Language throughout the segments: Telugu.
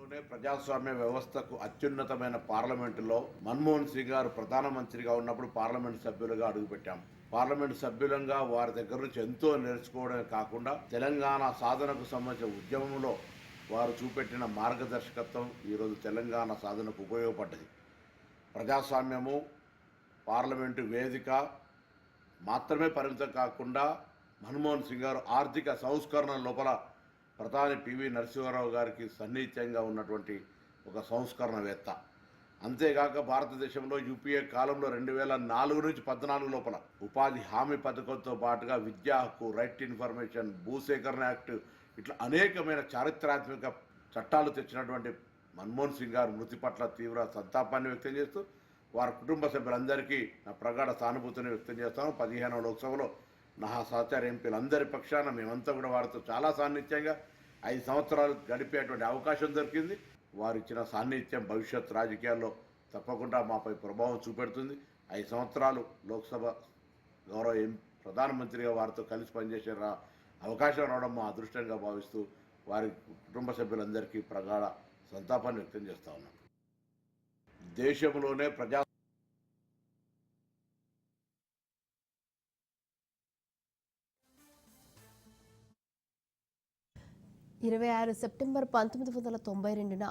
దేశంలోనే ప్రజాస్వామ్య వ్యవస్థకు అత్యున్నతమైన పార్లమెంటులో మన్మోహన్ సింగ్ గారు ప్రధానమంత్రిగా ఉన్నప్పుడు పార్లమెంట్ సభ్యులుగా అడుగుపెట్టాం. పార్లమెంట్ సభ్యులంగా వారి దగ్గర నుంచి ఎంతో నేర్చుకోవడమే కాకుండా తెలంగాణ సాధనకు సంబంధించిన ఉద్యమంలో వారు చూపెట్టిన మార్గదర్శకత్వం ఈరోజు తెలంగాణ సాధనకు ఉపయోగపడ్డది. ప్రజాస్వామ్యము, పార్లమెంటు వేదిక మాత్రమే పరిమితం కాకుండా మన్మోహన్ సింగ్ గారు ఆర్థిక సంస్కరణ లోపల ప్రధాని పివి నరసింహారావు గారికి సన్నిహితంగా ఉన్నటువంటి ఒక సంస్కరణవేత్త. అంతేగాక భారతదేశంలో యూపీఏ కాలంలో 2004 నుంచి 14 లోపల ఉపాధి హామీ పథకంతో పాటుగా విద్యా హక్కు, రైట్ టు ఇన్ఫర్మేషన్, భూసేకరణ యాక్ట్ ఇట్లా అనేకమైన చారిత్రాత్మక చట్టాలు తెచ్చినటువంటి మన్మోహన్ సింగ్ గారు మృతి పట్ల తీవ్ర సంతాపాన్ని వ్యక్తం చేస్తూ వారి కుటుంబ సభ్యులందరికీ నా ప్రగాఢ సానుభూతిని వ్యక్తం చేస్తాను. 15వ లోక్సభలో నా సహచార ఎంపీలందరి పక్షాన మేమంతా కూడా వారితో చాలా సాన్నిధ్యంగా 5 సంవత్సరాలు గడిపేటువంటి అవకాశం దొరికింది. వారు ఇచ్చిన సాన్నిధ్యం భవిష్యత్ రాజకీయాల్లో తప్పకుండా మాపై ప్రభావం చూపెడుతుంది. 5 సంవత్సరాలు లోక్సభ గౌరవ ప్రధానమంత్రిగా వారితో కలిసి పనిచేసే అవకాశం రావడం మా అదృష్టంగా భావిస్తూ వారి కుటుంబ సభ్యులందరికీ ప్రగాఢ సంతాపాన్ని వ్యక్తం చేస్తా ఉన్నాం. దేశంలోనే 26 సెప్టెంబర్ 1992న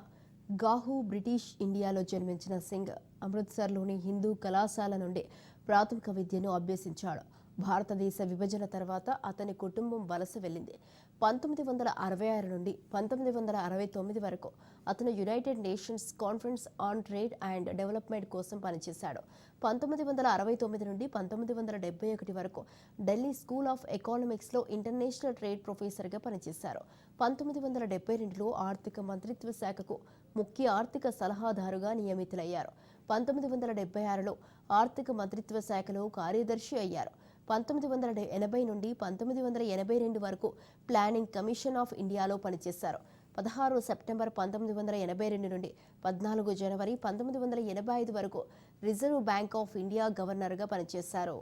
గాహు బ్రిటిష్ ఇండియాలో జన్మించిన సింగ్ అమృత్సర్లోని హిందూ కళాశాల నుండి ప్రాథమిక విద్యను అభ్యసించాడు. భారతదేశ విభజన తర్వాత అతని కుటుంబం వలస వెళ్ళింది. 1966 నుండి 1969 వరకు అతను United Nations Conference on Trade and Development కోసం పనిచేశాడు. 1969 నుండి 1971 వరకు ఢిల్లీ స్కూల్ ఆఫ్ ఎకనామిక్స్లో ఇంటర్నేషనల్ ట్రేడ్ ప్రొఫెసర్గా పనిచేశారు. 1972లో ఆర్థిక మంత్రిత్వ శాఖకు ముఖ్య ఆర్థిక సలహాదారుగా నియమితులయ్యారు. 1976లో ఆర్థిక మంత్రిత్వ శాఖలో కార్యదర్శి అయ్యారు. 1980 నుండి 1982 వరకు ప్లానింగ్ కమిషన్ ఆఫ్ ఇండియాలో పనిచేశారు. 16 సెప్టెంబర్ 1982 నుండి 14 జనవరి 1985 వరకు రిజర్వ్ బ్యాంక్ ఆఫ్ ఇండియా గవర్నర్గా పనిచేశారు.